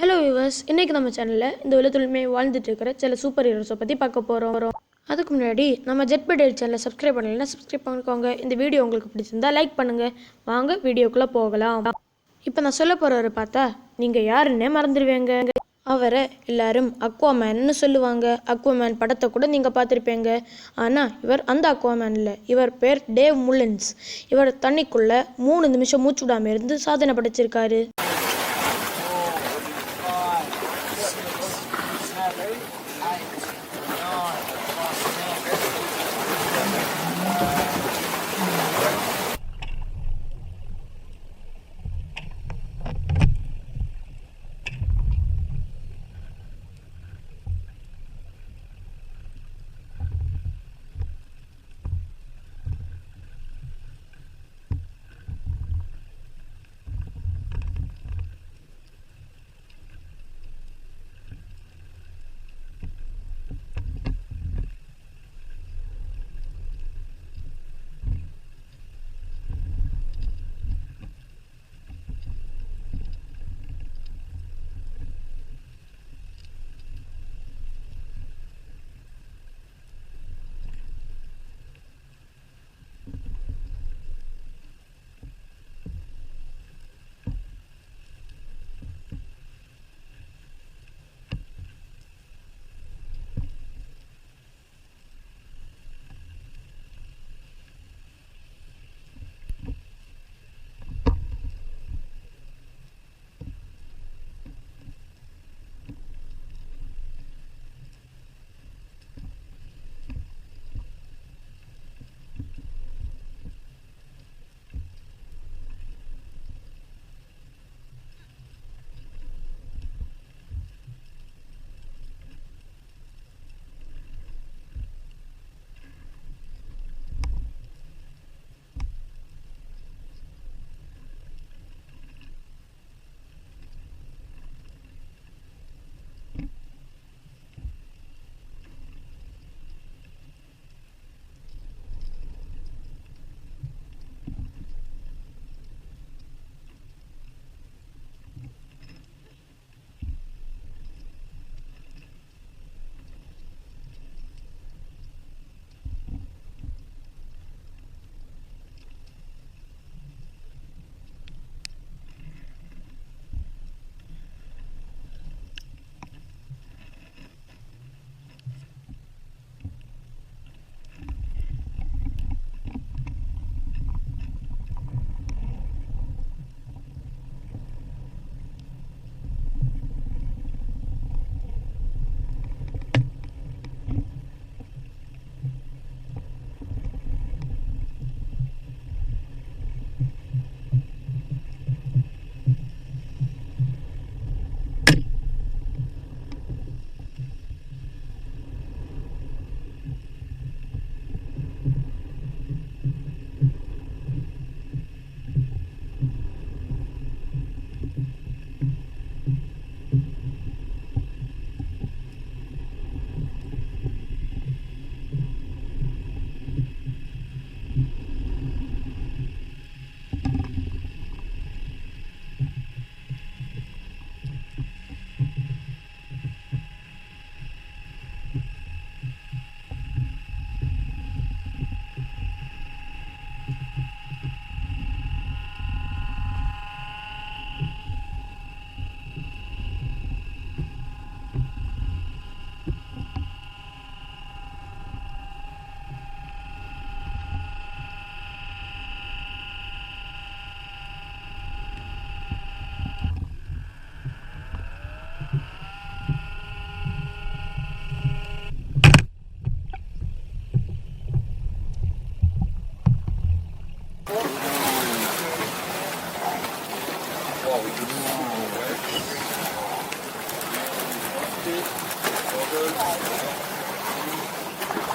Hello viewers, இன்றைக்கி நம்ம சேனலில் இந்த உலகத்துலையுமே வாழ்ந்துட்டு இருக்கிற சில சூப்பர் ஹீரோஸை பற்றி பார்க்க போகிறோம். அதுக்கு முன்னாடி நம்ம ஜெட்படேல் சேனலை சப்ஸ்கிரைப் பண்ணலைன்னா சப்ஸ்கிரைப் பண்ணிக்கோங்க. இந்த வீடியோ உங்களுக்கு பிடிச்சிருந்தா லைக் பண்ணுங்கள். வாங்க வீடியோக்குள்ளே போகலாம். இப்போ நான் சொல்ல போகிறவரை பார்த்தா நீங்கள் யாருன்னே மறந்துடுவேங்க. அவரை எல்லாரும் அக்வாமேன்னு சொல்லுவாங்க. அக்வாமேன் படத்தை கூட நீங்கள் பார்த்துருப்பீங்க. ஆனால் இவர் அந்த அக்வாமேன் இல்லை. இவர் பேர் டேவ் முல்லன்ஸ். இவர் தண்ணிக்குள்ளே 3 நிமிஷம் மூச்சு விடாமல் இருந்து சாதனை படைச்சிருக்காரு.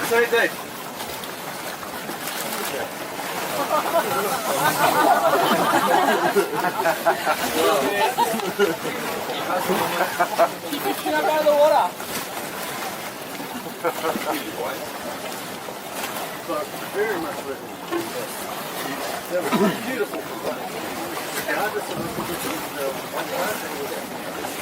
Sorry, Dave. Keep it out of the water. Very much written. Beautiful. And I just one thing was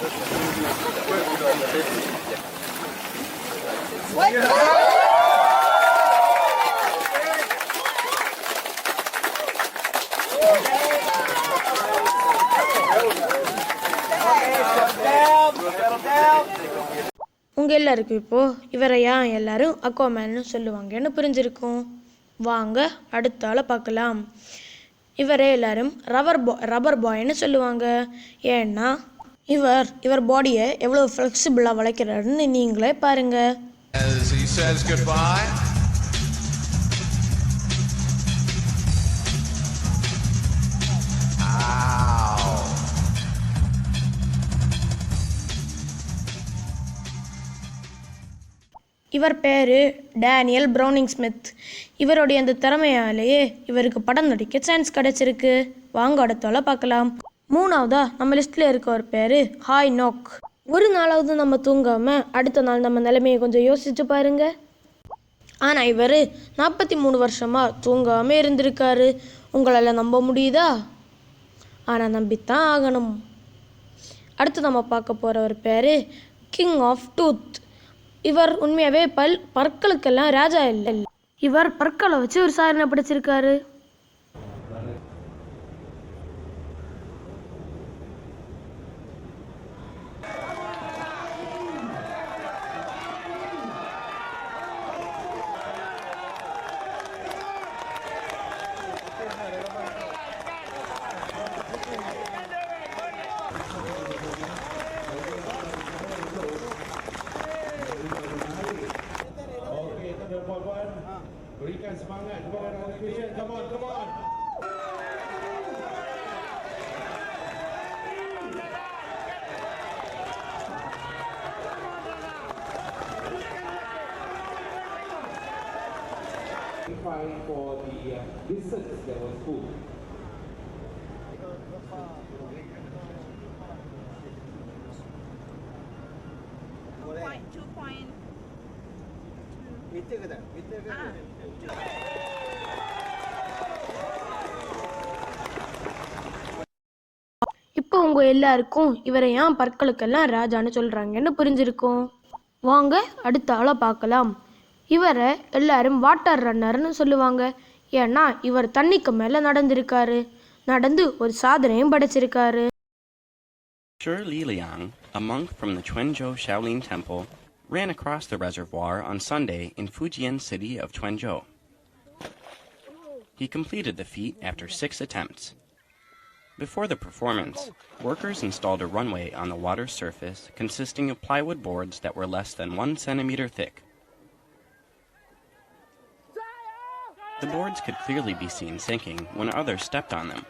உங்கள் எல்லாருக்கும் இப்போது இவரை ஏன் எல்லாரும் அக்வாமேன்னு சொல்லுவாங்கன்னு புரிஞ்சிருக்கும். வாங்க அடுத்த ஆளை பார்க்கலாம். இவரே எல்லாரும் ரப்பர் பாய்ன்னு சொல்லுவாங்க. ஏன்னா இவர் பாடியை எவ்வளோ ஃப்ளெக்சிபிளாக வளைக்கிறாருன்னு நீங்களே பாருங்கள். As he says goodbye. இவர் பேர் டேனியல் ப்ரௌனிங் ஸ்மித். இவருடைய அந்த திறமையாலேயே இவருக்கு படம் நடிக்க சான்ஸ் கிடச்சிருக்கு. வாங்க அடுத்தால பார்க்கலாம். மூணாவதா நம்ம லிஸ்ட்டில் இருக்க ஒரு பேர் ஹாய் நோக். ஒரு நாளாவது நம்ம தூங்காமல் அடுத்த நாள் நம்ம நிலைமையை கொஞ்சம் யோசிச்சு பாருங்க. ஆனால் இவர் 43 வருஷமாக தூங்காமல் இருந்திருக்காரு. உங்களால் நம்ப முடியுதா? ஆனால் நம்பித்தான் ஆகணும். அடுத்து நம்ம பார்க்க போகிற ஒரு பேர் கிங் ஆஃப் டூத். இவர் உண்மையாகவே பற்களுக்கெல்லாம் ராஜா இல்லை. இவர் பற்களை வச்சு ஒரு சாதனை படைச்சிருக்காரு. Berikan semangat kepada anak Christian. Come on, come on. Trying for the distance that was full. இப்போ உங்க எல்லாருக்கும் இவரை ஏன் பற்களுக்கெல்லாம் ராஜான்னு சொல்றாங்கன்னு புரிஞ்சிருக்கும். வாங்க அடுத்த ஆளை பார்க்கலாம். இவரை எல்லாரும் வாட்டர் ரன்னர்னு சொல்லுவாங்க. ஏன்னா இவர் தண்ணிக்கு மேலே நடந்து ஒரு சாதனையும் படைச்சிருக்காரு. Shi Liliang, a monk from the Quanzhou Shaolin Temple, ran across the reservoir on Sunday in Fujian city of Quanzhou. He completed the feat after 6 attempts. Before the performance, workers installed a runway on the water's surface consisting of plywood boards that were less than 1 centimeter thick. The boards could clearly be seen sinking when others stepped on them.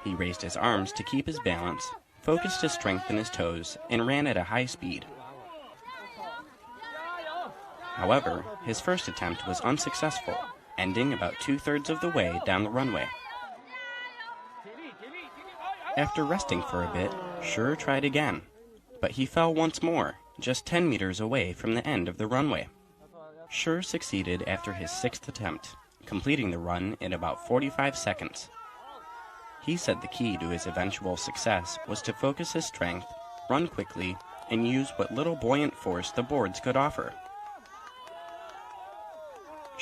He raised his arms to keep his balance, focused his strength in his toes, and ran at a high speed. However, his first attempt was unsuccessful, ending about 2/3 of the way down the runway. After resting for a bit, Shi tried again, but he fell once more, just 10 meters away from the end of the runway. Shi succeeded after his 6th attempt, completing the run in about 45 seconds. He said the key to his eventual success was to focus his strength, run quickly, and use what little buoyant force the boards could offer.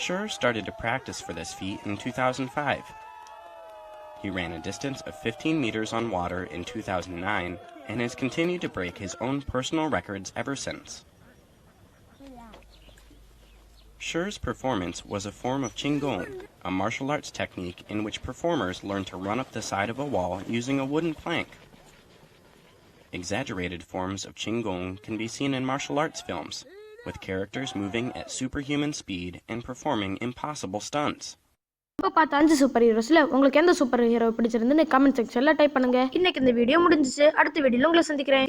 Shi started to practice for this feat in 2005. He ran a distance of 15 meters on water in 2009 and has continued to break his own personal records ever since. Shi's performance was a form of Qinggong, a martial arts technique in which performers learn to run up the side of a wall using a wooden plank. Exaggerated forms of Qinggong can be seen in martial arts films, with characters moving at superhuman speed and performing impossible stunts. இப்போ பார்த்த 5 super ஹீரோஸில் உங்களுக்கு எந்த super hero பிடிச்சிருந்துன்னு comment செக்ஷனில் type பண்ணுங்க. இன்னைக்கு இந்த video முடிஞ்சிச்சு. அடுத்த வீடியோவில் உங்களை சந்திக்கிறேன்.